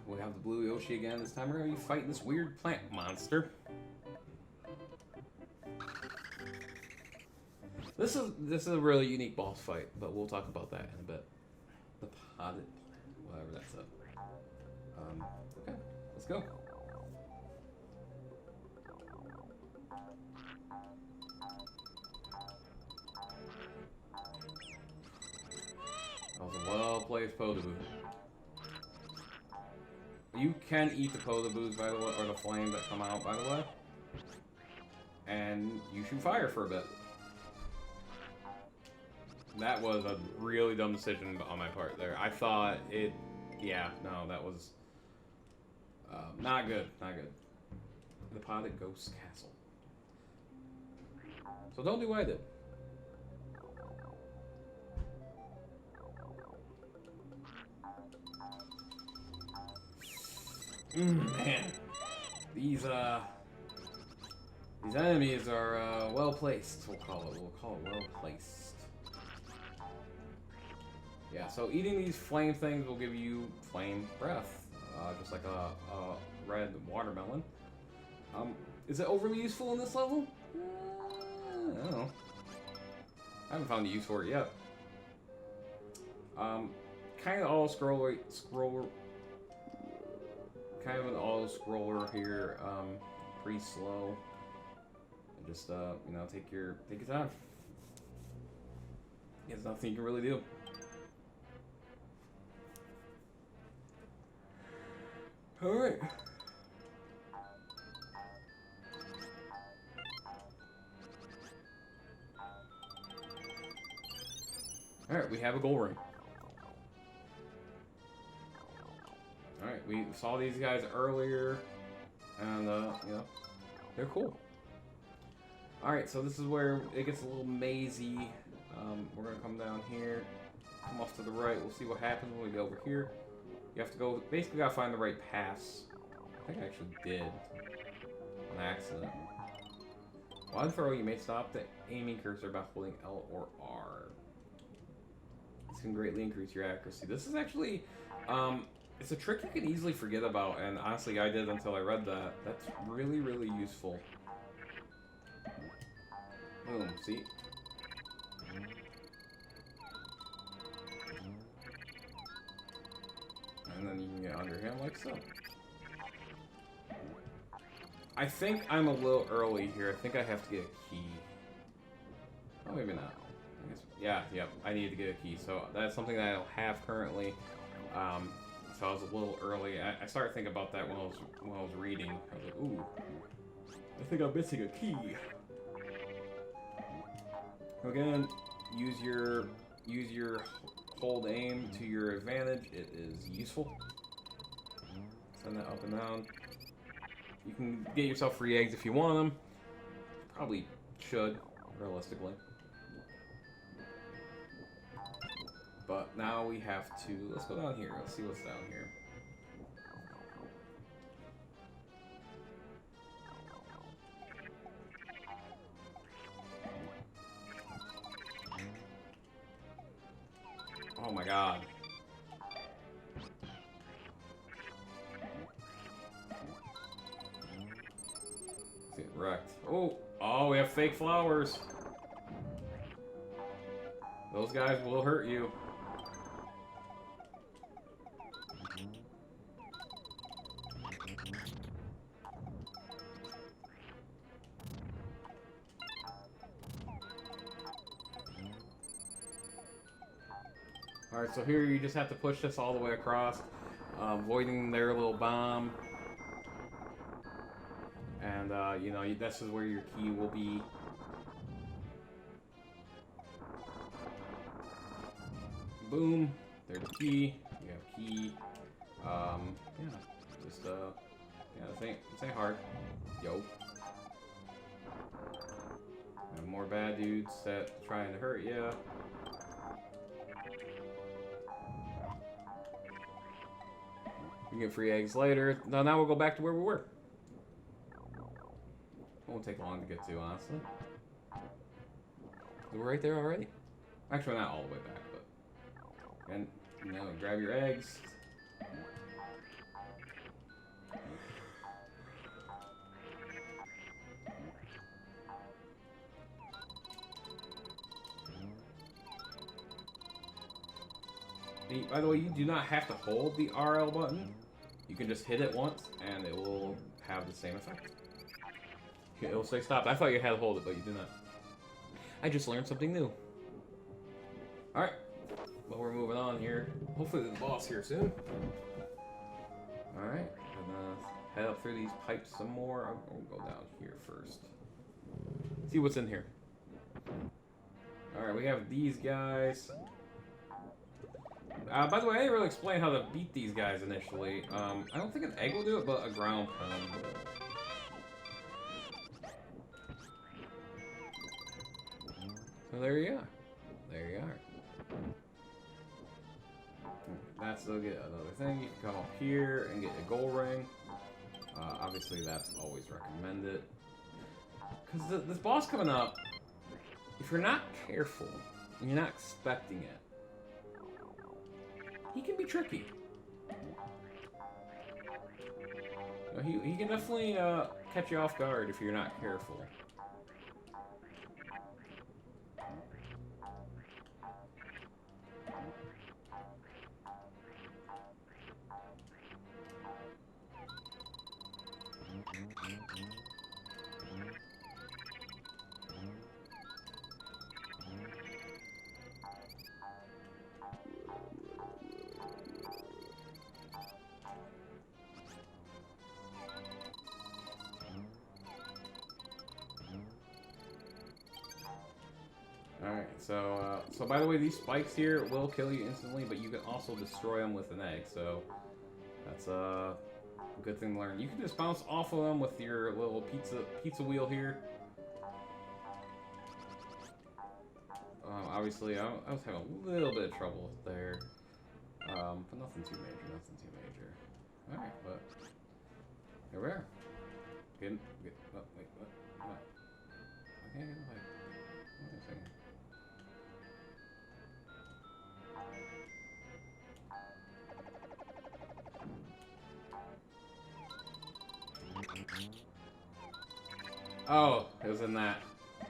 we have the blue Yoshi again. This time we're gonna be fighting this weird plant monster. This is a really unique boss fight, but we'll talk about that in a bit. The potted plant, whatever that's up. Okay, let's go. That was a well-placed Podaboo. You can eat the Podaboos, by the way, or the flames that come out, by the way. And you shoot fire for a bit. That was a really dumb decision on my part there. I thought it... Yeah, no, that was... not good, not good. The Potted Ghost Castle. So don't do what I did. Man. These enemies are, well placed, we'll call it. We'll call it well placed. Yeah, so eating these flame things will give you flame breath, just like a red watermelon. Is it overly useful in this level? I don't know. I haven't found the use for it yet. Kind of all scroller, kind of an auto scroller here. Pretty slow. And just you know, take your time. There's nothing you can really do. Alright. Alright, we have a goal ring. Alright, we saw these guys earlier, and, you know, they're cool. Alright, so this is where it gets a little mazy. We're gonna come down here, come off to the right, we'll see what happens when we go over here. You have to go, basically gotta find the right pass. I think I actually did. On accident. While throw, you may stop the aiming cursor by holding L or R. This can greatly increase your accuracy. This is actually, it's a trick you can easily forget about, and honestly I did until I read that. That's really, really useful. Boom, see? And then you can get under him like so. I think I'm a little early here. I think I have to get a key. Oh, maybe not. I guess, yeah, yep. I need to get a key. So that's something that I don't have currently. So I was a little early. I started thinking about that when I was reading. I was like, ooh, I think I'm missing a key. Again, use your hold aim to your advantage. It is useful. Send that up and down. You can get yourself free eggs if you want them. Probably should, realistically. But now we have to... Let's go down here. Let's see what's down here. Oh my god. Let's get wrecked. Oh, we have fake flowers. Those guys will hurt you. Alright, so here you just have to push this all the way across, avoiding their little bomb. And, you know, this is where your key will be. Boom. There's the key. You have key. Yeah. Just, yeah, this ain't hard. Yo. And more bad dudes that trying to hurt you. You get free eggs later. Now we'll go back to where we were. It won't take long to get to, honestly. We're right there already. Actually, not all the way back, but... And, you know, grab your eggs. By the way, you do not have to hold the RL button. You can just hit it once, and it will have the same effect. It will say stop. I thought you had to hold it, but you do not. I just learned something new. Alright. Well, we're moving on here. Hopefully there's a boss here soon. Alright. And head up through these pipes some more. I'll go down here first. See what's in here. Alright, we have these guys. By the way, I didn't really explain how to beat these guys initially. I don't think an egg will do it, but a ground pound will. So there you are. There you are. That's to get another thing. You can come up here and get a gold ring. Obviously, that's always recommended. Because this boss coming up, if you're not careful and you're not expecting it, he can be tricky. He can definitely catch you off guard if you're not careful. Alright, so by the way, these spikes here will kill you instantly, but you can also destroy them with an egg, so that's a good thing to learn. You can just bounce off of them with your little pizza wheel here. Obviously, I was having a little bit of trouble there, but nothing too major, Alright, but here we are. Oh, wait, what? Okay, what am I saying? Oh, it was in that.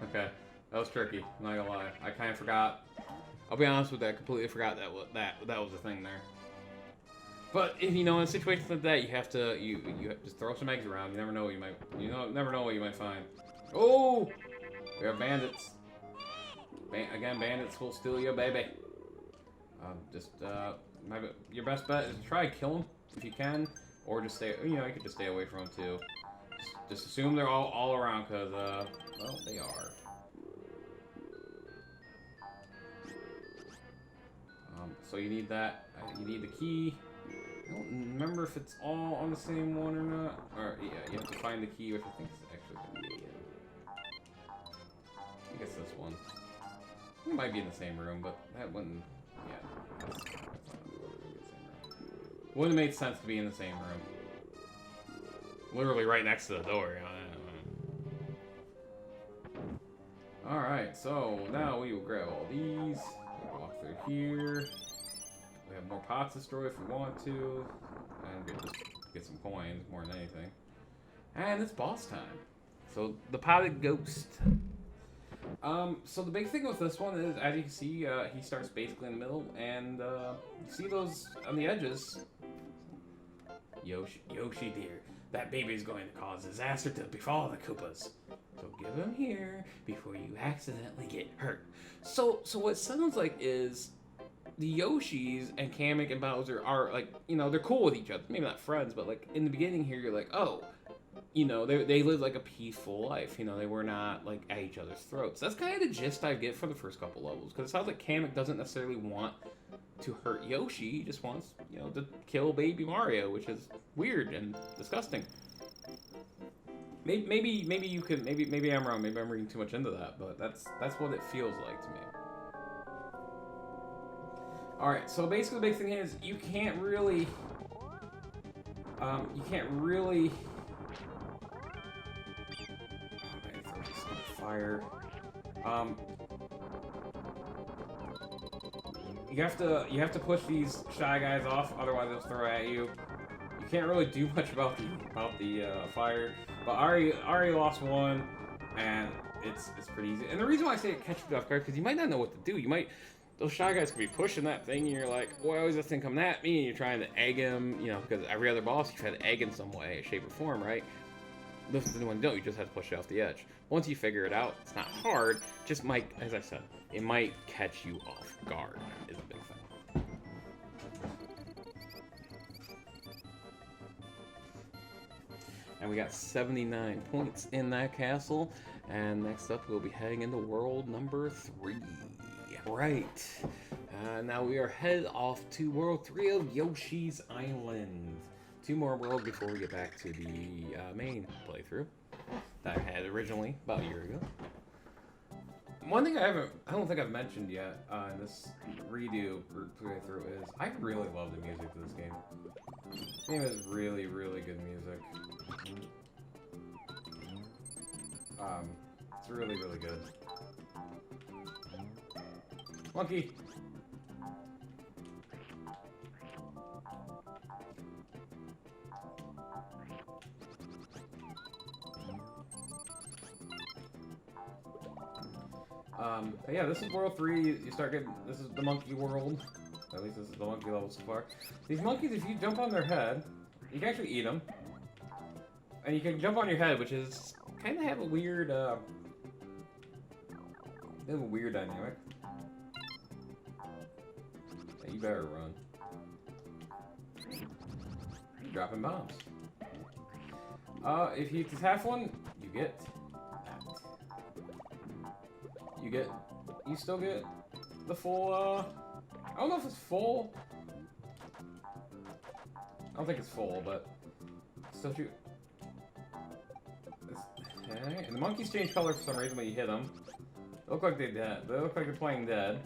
Okay, that was tricky. I'm not gonna lie, I kind of forgot. I'll be honest with that. I completely forgot that was a thing there. But if, in situations like that, you have to just throw some eggs around. You never know what never know what you might find. Oh, we have bandits. Again, bandits will steal your baby. Your best bet is to try to kill them if you can, or just stay. You could just stay away from them too. Just assume they're all around, cause well, they are. So you need that. You need the key. I don't remember if it's all on the same one or not. Or yeah, you have to find the key, which I think is actually gonna be it. I think it's this one. It might be in the same room, but that wouldn't. Yeah, that's not gonna be the same room. Wouldn't have made sense to be in the same room. Literally right next to the door. All right, so now we will grab all these. Walk through here. We have more pots to destroy if we want to, and just get some coins more than anything. And it's boss time. So the potted ghost. So the big thing with this one is, as you can see, he starts basically in the middle, and you see those on the edges. Yoshi dear, that baby is going to cause disaster to befall the Koopas. So give him here before you accidentally get hurt. So what it sounds like is the Yoshis and Kamek and Bowser are like, they're cool with each other. Maybe not friends, but like in the beginning here, you're like, oh, they lived like a peaceful life. They were not like at each other's throats. That's kind of the gist I get for the first couple levels, because it sounds like Kamek doesn't necessarily want to hurt Yoshi. He just wants, to kill baby Mario, which is weird and disgusting. Maybe you could. Maybe I'm wrong. Maybe I'm reading too much into that, but that's what it feels like to me. All right. So basically, the big thing is you can't really. Fire. You have to push these shy guys off, otherwise they'll throw at you. You can't really do much about the fire. But Ari lost one, and it's pretty easy. And the reason why I say it catches you off guard, because you might not know what to do. You might those Shy Guys could be pushing that thing, and you're like, why is this thing coming at me? And you're trying to egg him, you know, because every other boss you try to egg in some way, shape, or form, right? This is the one you don't, you just have to push it off the edge. Once you figure it out, it's not hard, just might, as I said, it might catch you off guard, is a big thing. And we got 79 points in that castle, and next up we'll be heading into world number 3. Right, now we are headed off to world 3 of Yoshi's Island. 2 more worlds before we get back to the main playthrough that I had originally about a year ago. One thing I don't think I've mentioned yet in this redo playthrough is I really love the music to this game. This game has really, really good music. It's really, really good. Monkey! But yeah, this is World 3, you start getting, this is the monkey world. At least this is the monkey level so far. These monkeys, if you jump on their head, you can actually eat them. And you can jump on your head, which is, kind of have a weird, dynamic. Yeah, you better run. You're dropping bombs. If you tap one, you get that. You still get the full, I don't know if it's full. I don't think it's full, but still shoot. Okay, and the monkeys change color for some reason when you hit them. They look like they're dead. They look like they're playing dead.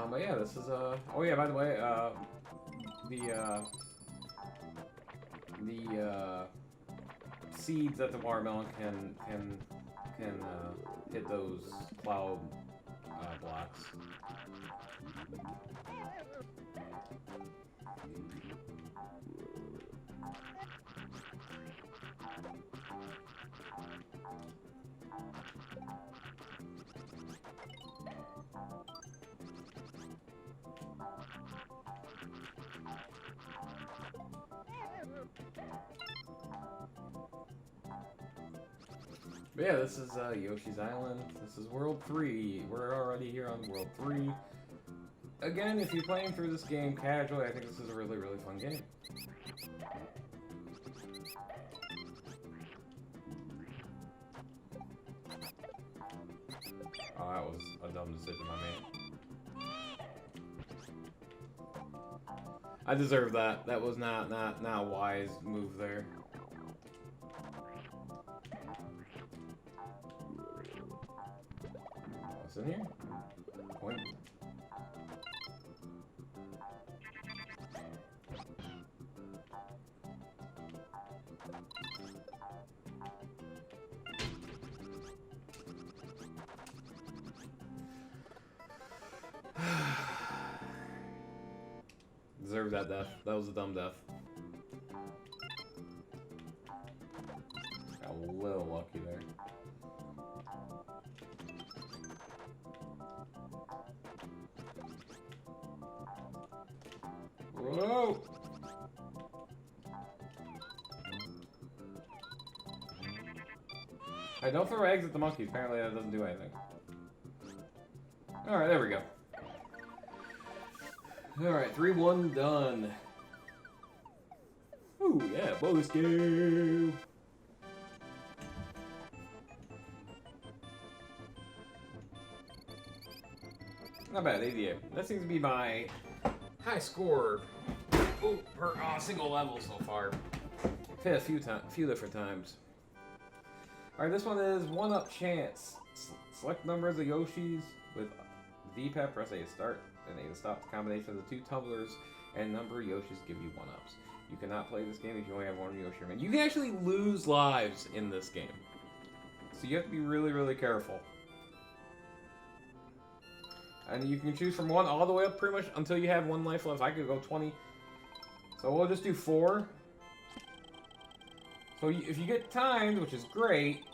But yeah, this is, oh yeah, by the way, the seeds that the watermelon can hit those cloud, blocks. But yeah, this is Yoshi's Island. This is World 3. We're already here on World 3. Again, if you're playing through this game casually, I think this is a really, really fun game. Oh, that was a dumb decision I made. I deserve that. That was not a wise move there. What's in here? Point. Deserved that death. That was a dumb death. Got a little lucky there. Whoa! Hey, don't throw eggs at the monkeys. Apparently that doesn't do anything. Alright, there we go. Alright, 3-1 done. Ooh, yeah, bonus game! Not bad, 88. That seems to be my high score per single level so far. Hit a few different times. Alright, this one is 1-up chance. Select numbers of Yoshis with D-pad, press A to start, and A to stop. The combination of the 2 tumblers and number of Yoshis give you 1-ups. You cannot play this game if you only have 1 Yoshi remaining. You can actually lose lives in this game. So you have to be really, really careful. And you can choose from 1 all the way up pretty much until you have 1 life left. I could go 20. So we'll just do 4. So if you get timed, which is great,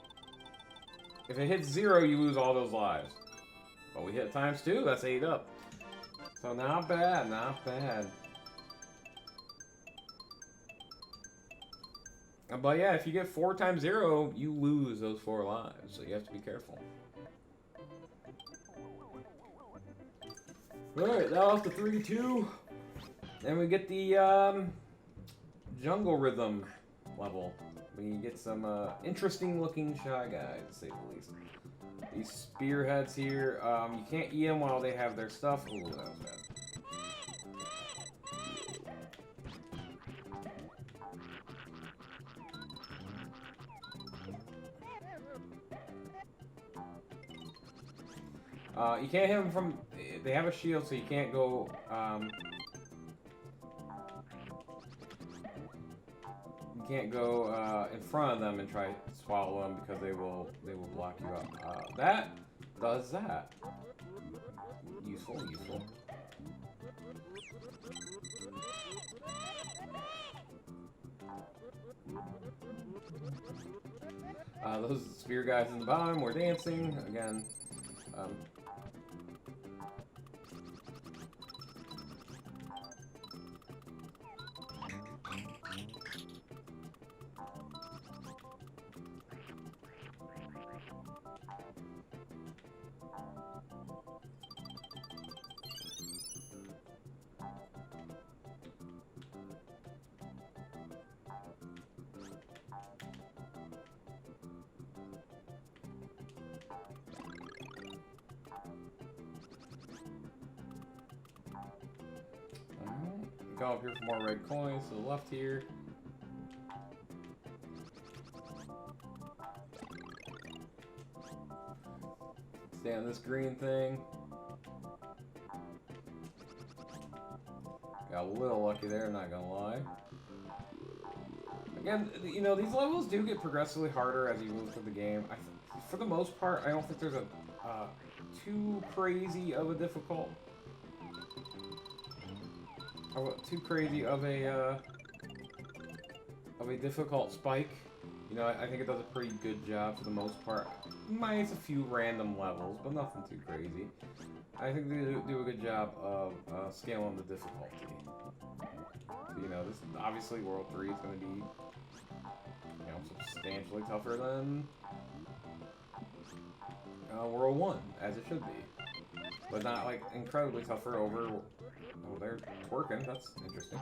if it hits 0, you lose all those lives. But we hit times 2, that's 8 up. So not bad, not bad. But yeah, if you get 4 times 0, you lose those 4 lives. So you have to be careful. Alright, now off to 3-2. Then we get the jungle rhythm level. We get some interesting looking Shy Guys, to say the least. These spearheads here, you can't eat them while they have their stuff. Ooh, that was bad. You can't hit them from... They have a shield, so you can't go... you can't go in front of them and try to swallow them because they will block you up. That does that. Useful, useful. Those spear guys in the bottom were dancing again. Go up here for more red coins to the left here. Stay on this green thing. Got a little lucky there, not gonna lie. Again, you know, these levels do get progressively harder as you move through the game. For the most part, I don't think there's a too crazy of a difficult. Too crazy of a difficult spike. You know, I think it does a pretty good job for the most part. Minus a few random levels, but nothing too crazy. I think they do a good job of scaling the difficulty. So, you know, this obviously World 3 is going to be, you know, substantially tougher than World 1, as it should be. But not, like, incredibly tougher over... Oh, they're twerking. That's interesting.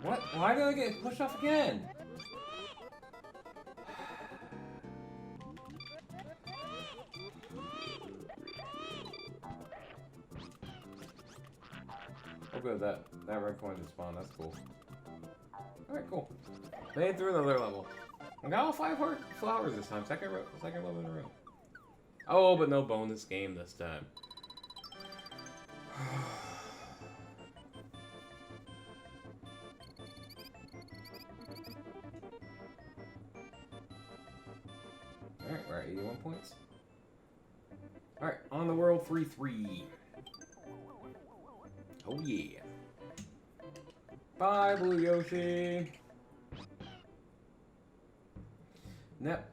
What? Why did I get pushed off again? Oh good, that red coin just spawned. That's cool. Alright, cool. Made it through another level. I got all 5 heart flowers this time. Second level in a row. Oh, but no bonus game this time. Alright, we're at 81 points. Alright, on the world 3-3. Oh yeah. Bye, Blue Yoshi. Nep.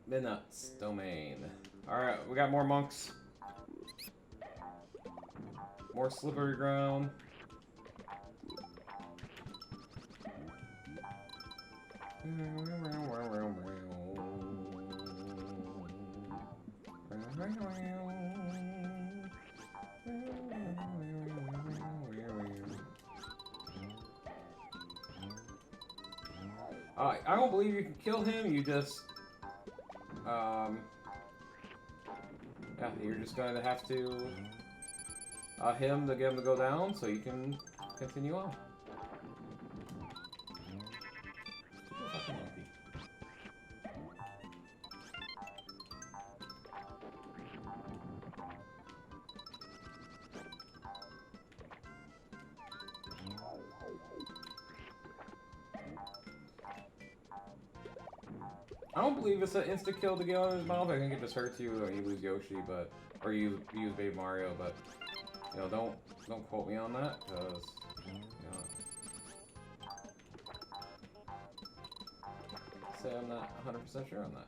The nuts domain. Alright, we got more monks. More slippery ground. I don't believe you can kill him, you just... yeah, you're just going to have to... him to get him to go down, so you can continue on. Stupid fucking monkey. I don't believe it's an insta kill to get on his mouth. I think it just hurts you when you lose Yoshi, but or you use Baby Mario. But you know, don't quote me on that, because you know, say I'm not 100% sure on that.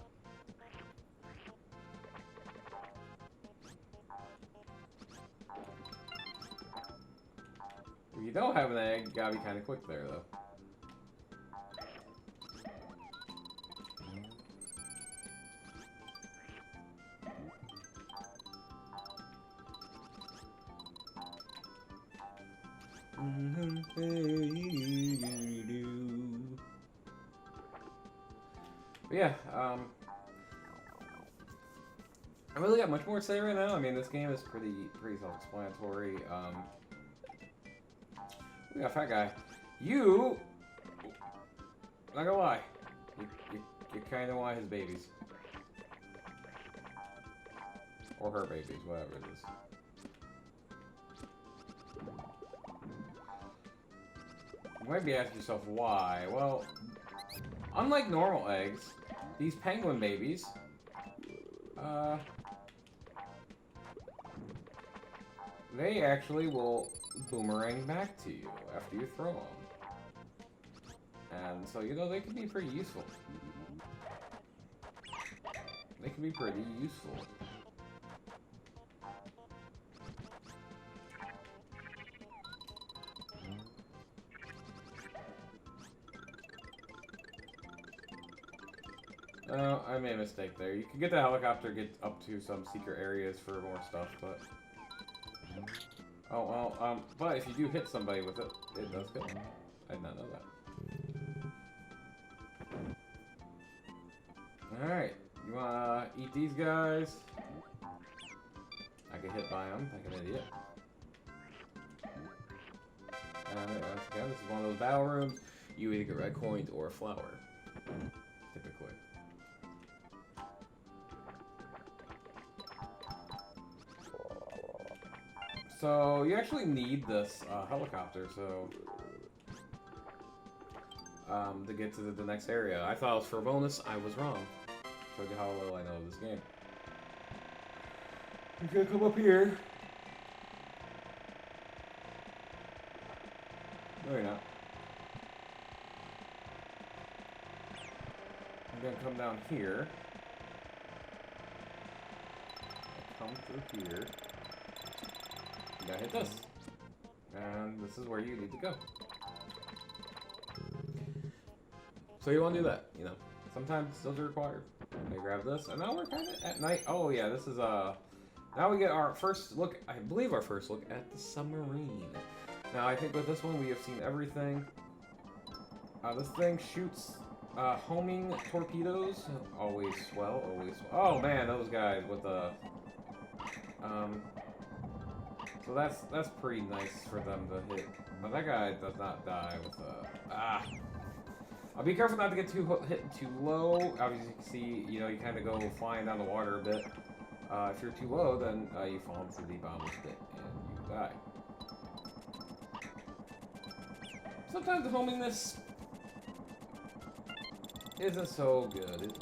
If you don't have an egg, you gotta be kind of quick there, though. But yeah, I really got much more to say right now. I mean, this game is pretty self-explanatory. We got a fat guy. You, not gonna lie, you kind of want his babies. Or her babies, whatever it is. You might be asking yourself why. Well, unlike normal eggs, these penguin babies, they actually will boomerang back to you after you throw them. And so, you know, they can be pretty useful. They can be pretty useful. I made a mistake there. You can get the helicopter, get up to some secret areas for more stuff, but... Oh, well, but if you do hit somebody with it, it does kill. I did not know that. Alright, you wanna eat these guys? I get hit by them, like an idiot. And once again, this is one of those battle rooms. You either get red coins or a flower. Typically. So, you actually need this helicopter, so... to get to the next area. I thought it was for a bonus, I was wrong. Showed you how little I know of this game. You gotta come up here. No, you're not. I'm gonna come down here. Come through here. You gotta hit this. And this is where you need to go. So you want to do that, you know. Sometimes those are required. I grab this, and now we're kind of at night. Oh yeah, this is now we get our first look, I believe our first look at the submarine. Now I think with this one we have seen everything. This thing shoots homing torpedoes. Always swell, always swell. Oh man, those guys with the... So that's pretty nice for them to hit. But that guy does not die with a... I'll be careful not to get hit too low. Obviously, you can see, you know, you kind of go flying down the water a bit. If you're too low, then you fall into the bottomless pit and you die. Sometimes homing this isn't so good.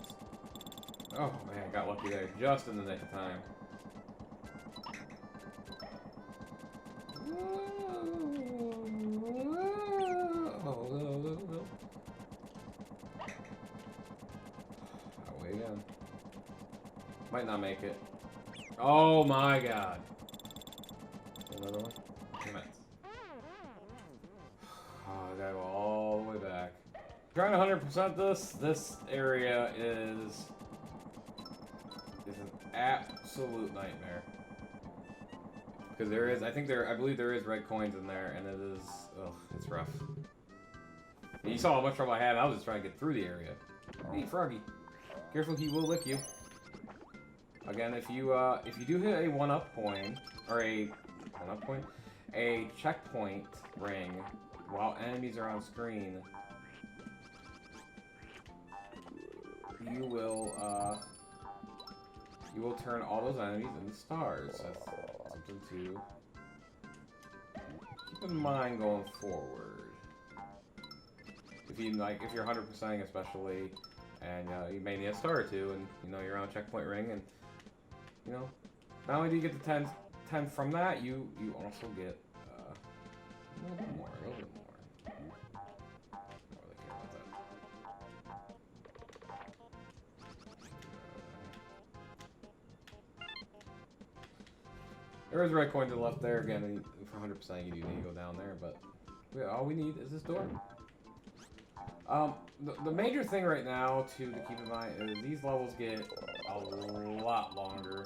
Oh man, got lucky there, just in the nick of time. Might not make it. Oh my god. Another one? Damn it. Oh, I gotta go all the way back. Trying to 100% this area is an absolute nightmare. Because there is, I believe there is red coins in there, and it is, ugh, it's rough. And you saw how much trouble I had. I was just trying to get through the area. Hey, Froggy. Careful, he will lick you. Again, if you do hit a one-up coin, or a checkpoint ring while enemies are on screen, you will turn all those enemies into stars. That's something to keep in mind going forward. If you're 100%ing especially, And you may need a star or two, and you know you're on a checkpoint ring, and you know not only do you get the 10 from that, you also get a little bit more, a little bit more. I don't really care about that. There is a red coin to the left there. Again, for 100% you do need to go down there, but all we need is this door. The major thing right now to keep in mind is these levels get a lot longer.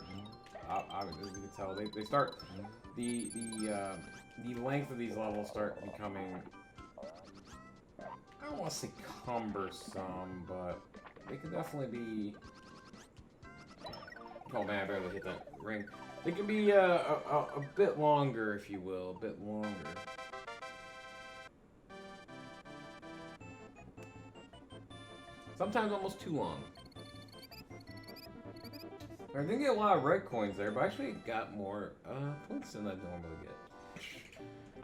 As you can tell, they start the length of these levels start becoming, I don't want to say cumbersome, but they can definitely be. Oh man, I barely hit that ring. They can be a bit longer, if you will, a bit longer. Sometimes almost too long. I didn't get a lot of red coins there, but I actually got more points than I normally get.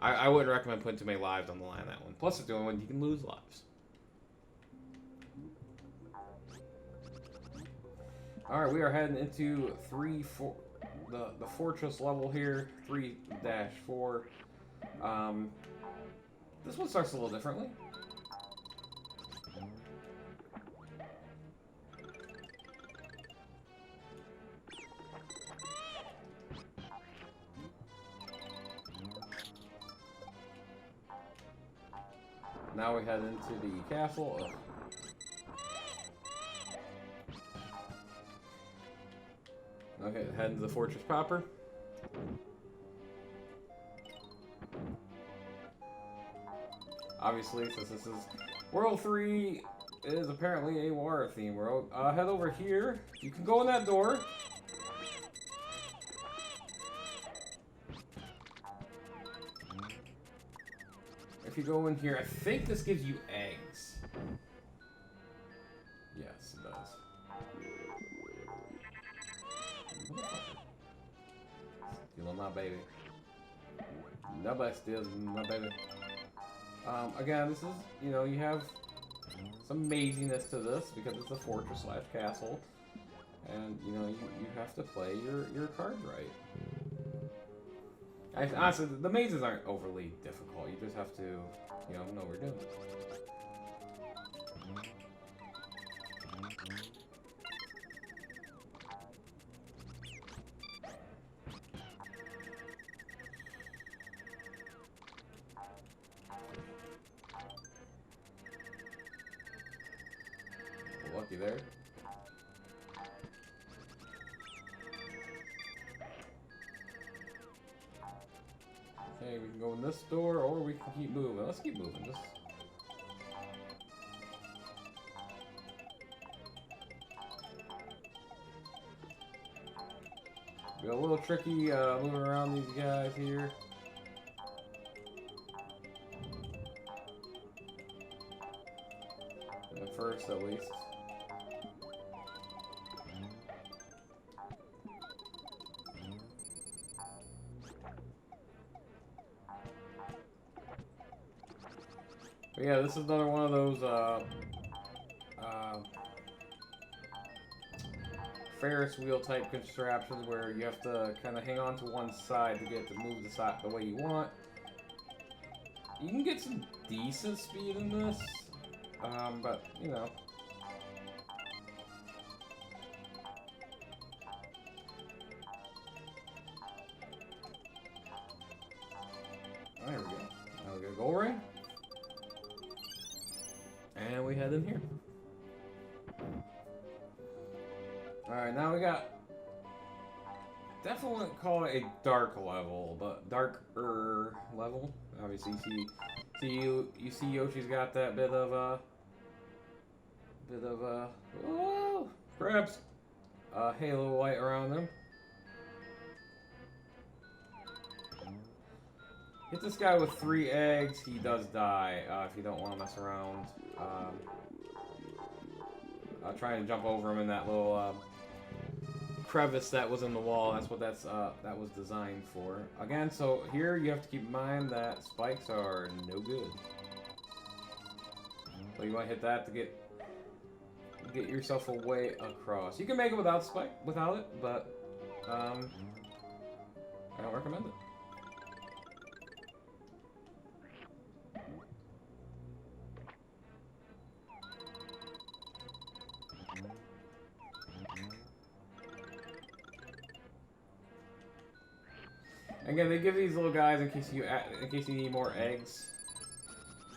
I wouldn't recommend putting too many lives on the line on that one. Plus, it's the only one you can lose lives. Alright, we are heading into the fortress level here, 3-4. This one starts a little differently. Now we head into the castle. Okay, head into the fortress proper. Obviously, since this is World 3, it is apparently a war-themed world. Head over here. You can go in that door. If you go in here, I think this gives you eggs. Yes, it does. Stealing my baby. Nobody steals my baby. Again, this is, you know, you have some amazingness to this because it's a fortress / castle. And, you know, you have to play your cards right. Honestly, the mazes aren't overly difficult. You just have to, you know what we're doing. Lucky there. Okay, we can go in this door, or we can keep moving. Let's keep moving. Just... be a little tricky moving around these guys here. At first, at least. But yeah, this is another one of those Ferris wheel type contraptions where you have to kind of hang on to one side to get to move the side the way you want. You can get some decent speed in this, but you know. There we go. Now we got a gold ring. And we head in here. Alright, now we got... definitely wouldn't call it a dark level, but darker level. Obviously, you see Yoshi's got that bit of oh, perhaps halo light around him. Hit this guy with 3 eggs, he does die if you don't want to mess around. Trying to jump over him in that little crevice that was in the wall. That's what that was designed for. Again, so here you have to keep in mind that spikes are no good. So you want to hit that to get get yourself a way across. You can make it without it, but I don't recommend it. Again, they give these little guys in case you need more eggs.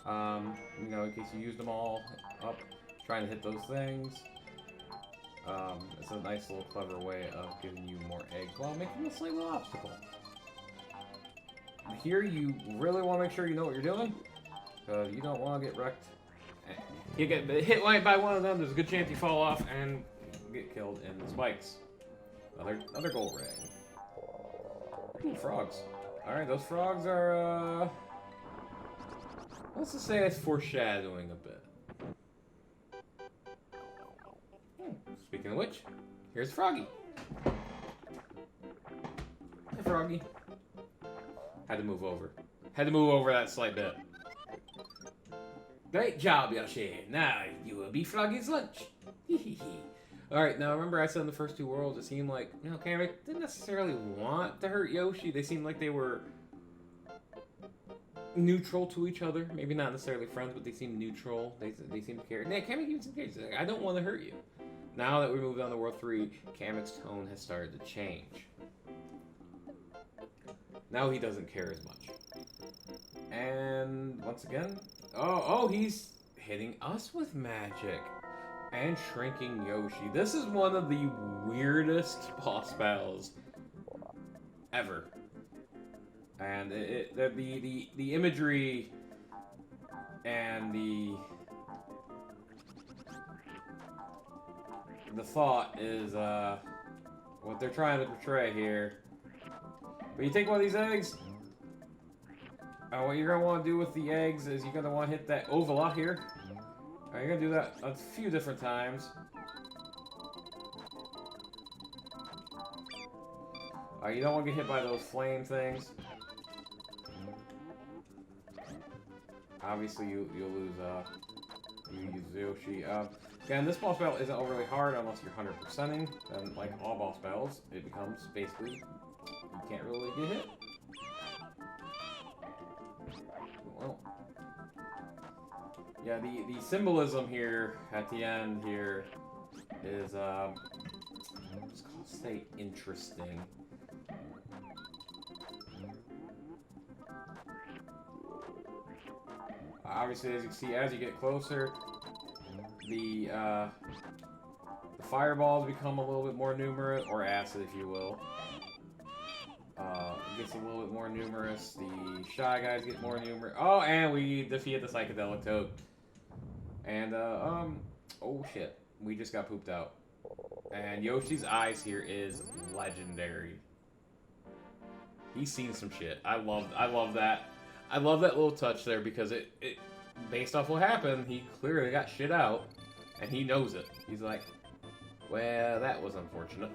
You know, in case you used them all up, trying to hit those things. It's a nice little clever way of giving you more eggs while making a slight little obstacle. Here, you really want to make sure you know what you're doing, because you don't want to get wrecked. You get hit right by one of them, there's a good chance you fall off and get killed in the spikes. Another gold ring. Ooh, frogs. Alright, those frogs are, let's just say it's foreshadowing a bit. Speaking of which, here's Froggy. Hey, Froggy. Had to move over. Had to move over that slight bit. Great job, Yoshi. Now you will be Froggy's lunch. Alright, now remember I said in the first two worlds, it seemed like, you know, Kamek didn't necessarily want to hurt Yoshi. They seemed like they were neutral to each other. Maybe not necessarily friends, but they seemed neutral. They seemed to care. Yeah, Kamek even seemed to care. Like, I don't want to hurt you. Now that we moved on to World 3, Kamek's tone has started to change. Now he doesn't care as much. And once again, oh, he's hitting us with magic. And shrinking Yoshi. This is one of the weirdest boss battles ever. And the imagery and the thought is what they're trying to portray here. But you take one of these eggs. What you're gonna want to do with the eggs is you're gonna want to hit that oval out here. You're gonna do that a few different times. You don't want to get hit by those flame things. Obviously, you'll lose. You use Yoshi. Again, this boss battle isn't overly hard unless you're 100%ing. And like all boss battles, it becomes basically you can't really get hit. Well. Yeah, the symbolism here at the end here is I'm just gonna say interesting. Obviously, as you can see, as you get closer, the fireballs become a little bit more numerous, or acid, if you will. It gets a little bit more numerous. The Shy Guys get more numerous. Oh, and we defeated the Psychedelic Toad. And, oh shit. We just got pooped out. And Yoshi's eyes here is legendary. He's seen some shit. I love that. I love that little touch there because it based off what happened, he clearly got shit out. And he knows it. He's like, well, that was unfortunate.